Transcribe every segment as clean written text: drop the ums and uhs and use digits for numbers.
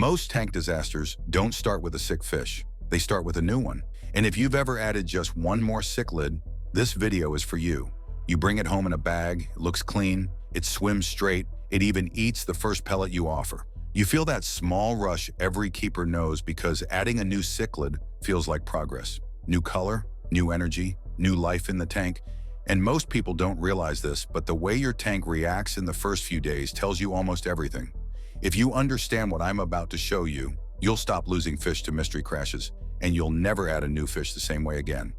Most tank disasters don't start with a sick fish. They start with a new one. And if you've ever added just one more cichlid, this video is for you. You bring it home in a bag, it looks clean, it swims straight, it even eats the first pellet you offer. You feel that small rush every keeper knows because adding a new cichlid feels like progress. New color, new energy, new life in the tank. And most people don't realize this, but the way your tank reacts in the first few days tells you almost everything. If you understand what I'm about to show you, you'll stop losing fish to mystery crashes, and you'll never add a new fish the same way again.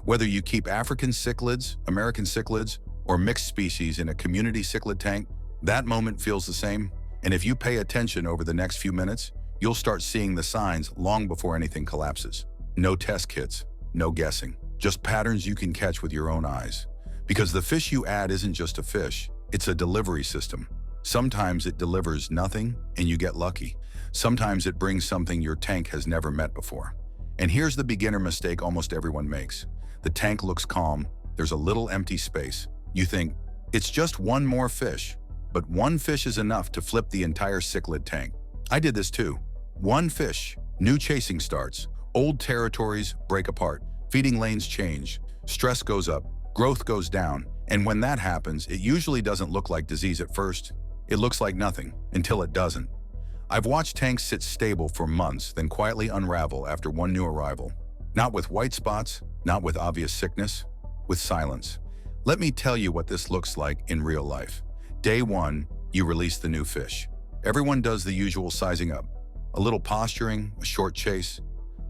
Whether you keep African cichlids, American cichlids, or mixed species in a community cichlid tank, that moment feels the same. And if you pay attention over the next few minutes, you'll start seeing the signs long before anything collapses. No test kits, no guessing, just patterns you can catch with your own eyes. Because the fish you add isn't just a fish, it's a delivery system. Sometimes it delivers nothing and you get lucky. Sometimes it brings something your tank has never met before. And here's the beginner mistake almost everyone makes. The tank looks calm, there's a little empty space. You think, it's just one more fish. But one fish is enough to flip the entire cichlid tank. I did this too. One fish, new chasing starts. Old territories break apart. Feeding lanes change. Stress goes up, growth goes down. And when that happens, it usually doesn't look like disease at first. It looks like nothing until it doesn't. I've watched tanks sit stable for months, then quietly unravel after one new arrival. Not with white spots, not with obvious sickness, with silence. Let me tell you what this looks like in real life. Day 1, you release the new fish. Everyone does the usual sizing up. A little posturing, a short chase.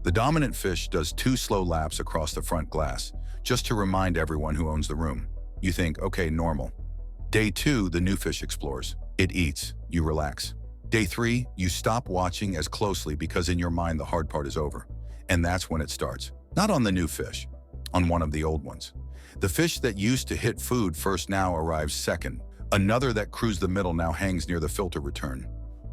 The dominant fish does 2 slow laps across the front glass, just to remind everyone who owns the room. You think, okay, normal. Day 2, the new fish explores. It eats, you relax. Day 3, you stop watching as closely because in your mind the hard part is over. And that's when it starts. Not on the new fish, on one of the old ones. The fish that used to hit food first now arrives second. Another that cruised the middle now hangs near the filter return.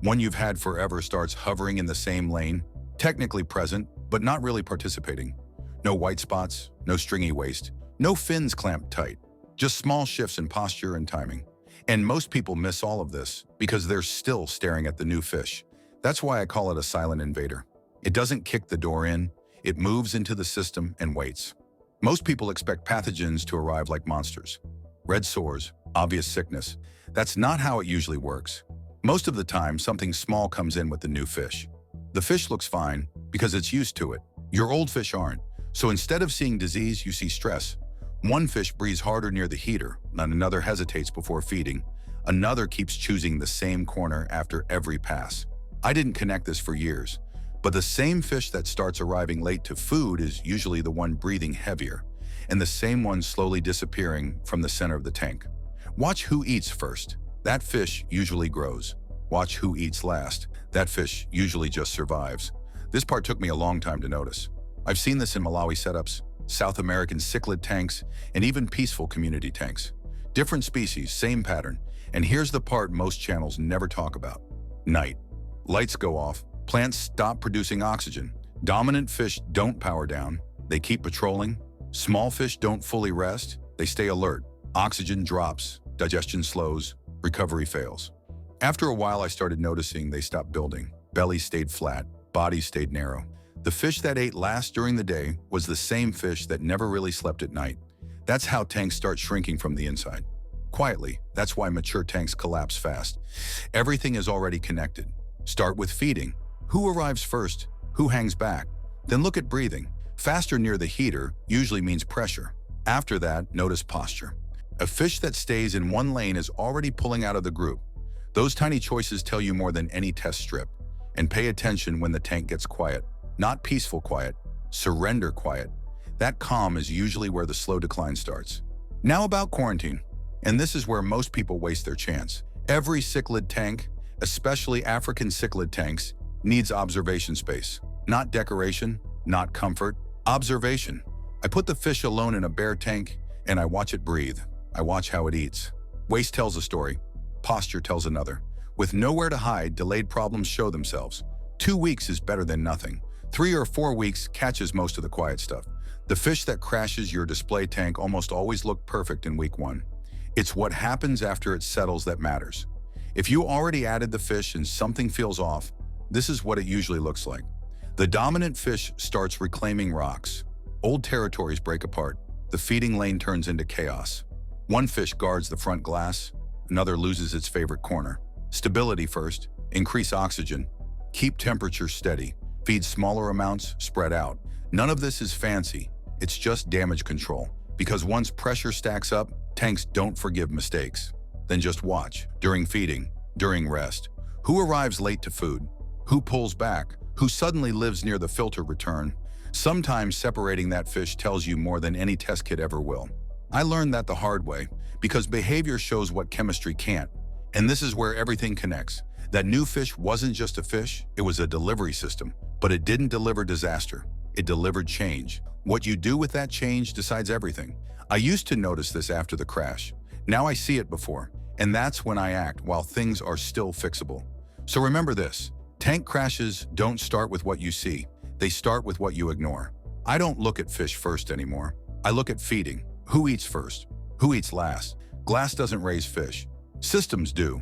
One you've had forever starts hovering in the same lane, technically present, but not really participating. No white spots, no stringy waist, no fins clamped tight, just small shifts in posture and timing. And most people miss all of this because they're still staring at the new fish. That's why I call it a silent invader. It doesn't kick the door in, it moves into the system and waits. Most people expect pathogens to arrive like monsters. Red sores, obvious sickness. That's not how it usually works. Most of the time, something small comes in with the new fish. The fish looks fine because it's used to it. Your old fish aren't. So instead of seeing disease, you see stress. One fish breathes harder near the heater, and another hesitates before feeding. Another keeps choosing the same corner after every pass. I didn't connect this for years, but the same fish that starts arriving late to food is usually the one breathing heavier, and the same one slowly disappearing from the center of the tank. Watch who eats first. That fish usually grows. Watch who eats last. That fish usually just survives. This part took me a long time to notice. I've seen this in Malawi setups, South American cichlid tanks, and even peaceful community tanks. Different species, same pattern. And here's the part most channels never talk about. Night. Lights go off. Plants stop producing oxygen. Dominant fish don't power down. They keep patrolling. Small fish don't fully rest. They stay alert. Oxygen drops. Digestion slows. Recovery fails. After a while, I started noticing they stopped building. Bellies stayed flat. Bodies stayed narrow. The fish that ate last during the day was the same fish that never really slept at night. That's how tanks start shrinking from the inside. Quietly, that's why mature tanks collapse fast. Everything is already connected. Start with feeding. Who arrives first? Who hangs back? Then look at breathing. Faster near the heater usually means pressure. After that, notice posture. A fish that stays in one lane is already pulling out of the group. Those tiny choices tell you more than any test strip. And pay attention when the tank gets quiet. Not peaceful quiet, surrender quiet. That calm is usually where the slow decline starts. Now about quarantine. And this is where most people waste their chance. Every cichlid tank, especially African cichlid tanks, needs observation space. Not decoration, not comfort, observation. I put the fish alone in a bare tank and I watch it breathe. I watch how it eats. Waste tells a story. Posture tells another. With nowhere to hide, delayed problems show themselves. 2 weeks is better than nothing. 3 or 4 weeks catches most of the quiet stuff. The fish that crashes your display tank almost always look perfect in week 1. It's what happens after it settles that matters. If you already added the fish and something feels off, this is what it usually looks like. The dominant fish starts reclaiming rocks. Old territories break apart. The feeding lane turns into chaos. One fish guards the front glass, another loses its favorite corner. Stability first, increase oxygen, keep temperature steady, feed smaller amounts, spread out. None of this is fancy, it's just damage control. Because once pressure stacks up, tanks don't forgive mistakes. Then just watch, during feeding, during rest. Who arrives late to food? Who pulls back? Who suddenly lives near the filter return? Sometimes separating that fish tells you more than any test kit ever will. I learned that the hard way, because behavior shows what chemistry can't. And this is where everything connects. That new fish wasn't just a fish, it was a delivery system. But it didn't deliver disaster, it delivered change. What you do with that change decides everything. I used to notice this after the crash. Now I see it before. And that's when I act while things are still fixable. So remember this, tank crashes don't start with what you see. They start with what you ignore. I don't look at fish first anymore. I look at feeding. Who eats first? Who eats last? Glass doesn't raise fish. Systems do.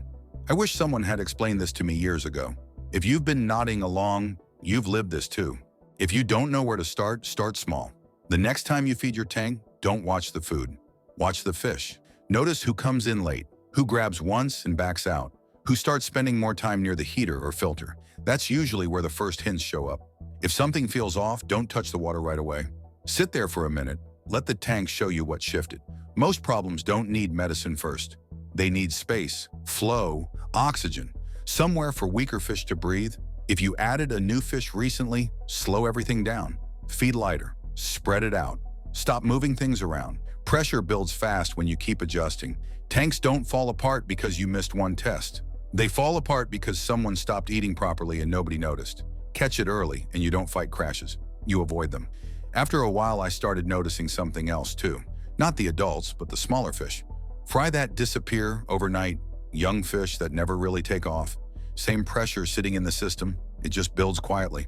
I wish someone had explained this to me years ago. If you've been nodding along, you've lived this too. If you don't know where to start small. The next time you feed your tank, don't watch the food. Watch the fish. Notice who comes in late, who grabs once and backs out, who starts spending more time near the heater or filter. That's usually where the first hints show up. If something feels off, don't touch the water right away. Sit there for a minute. Let the tank show you what shifted. Most problems don't need medicine first. They need space, flow, oxygen, somewhere for weaker fish to breathe. If you added a new fish recently, slow everything down. Feed lighter, spread it out. Stop moving things around. Pressure builds fast when you keep adjusting. Tanks don't fall apart because you missed one test. They fall apart because someone stopped eating properly and nobody noticed. Catch it early and you don't fight crashes. You avoid them. After a while, I started noticing something else too. Not the adults, but the smaller fish. Fry that disappear overnight. Young fish that never really take off. Same pressure sitting in the system. It just builds quietly.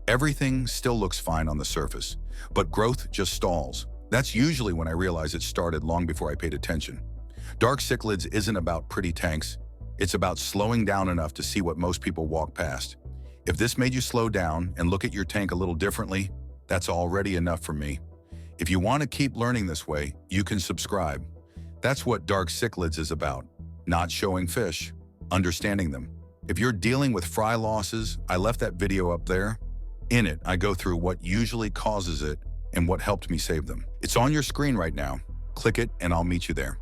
Everything still looks fine on the surface, but growth just stalls. That's usually when I realize it started long before I paid attention. Dark cichlids isn't about pretty tanks. It's about slowing down enough to see what most people walk past. If this made you slow down and look at your tank a little differently, that's already enough for me. If you want to keep learning this way, you can subscribe. That's what Dark Cichlids is about. Not showing fish, understanding them. If you're dealing with fry losses, I left that video up there. In it, I go through what usually causes it and what helped me save them. It's on your screen right now. Click it and I'll meet you there.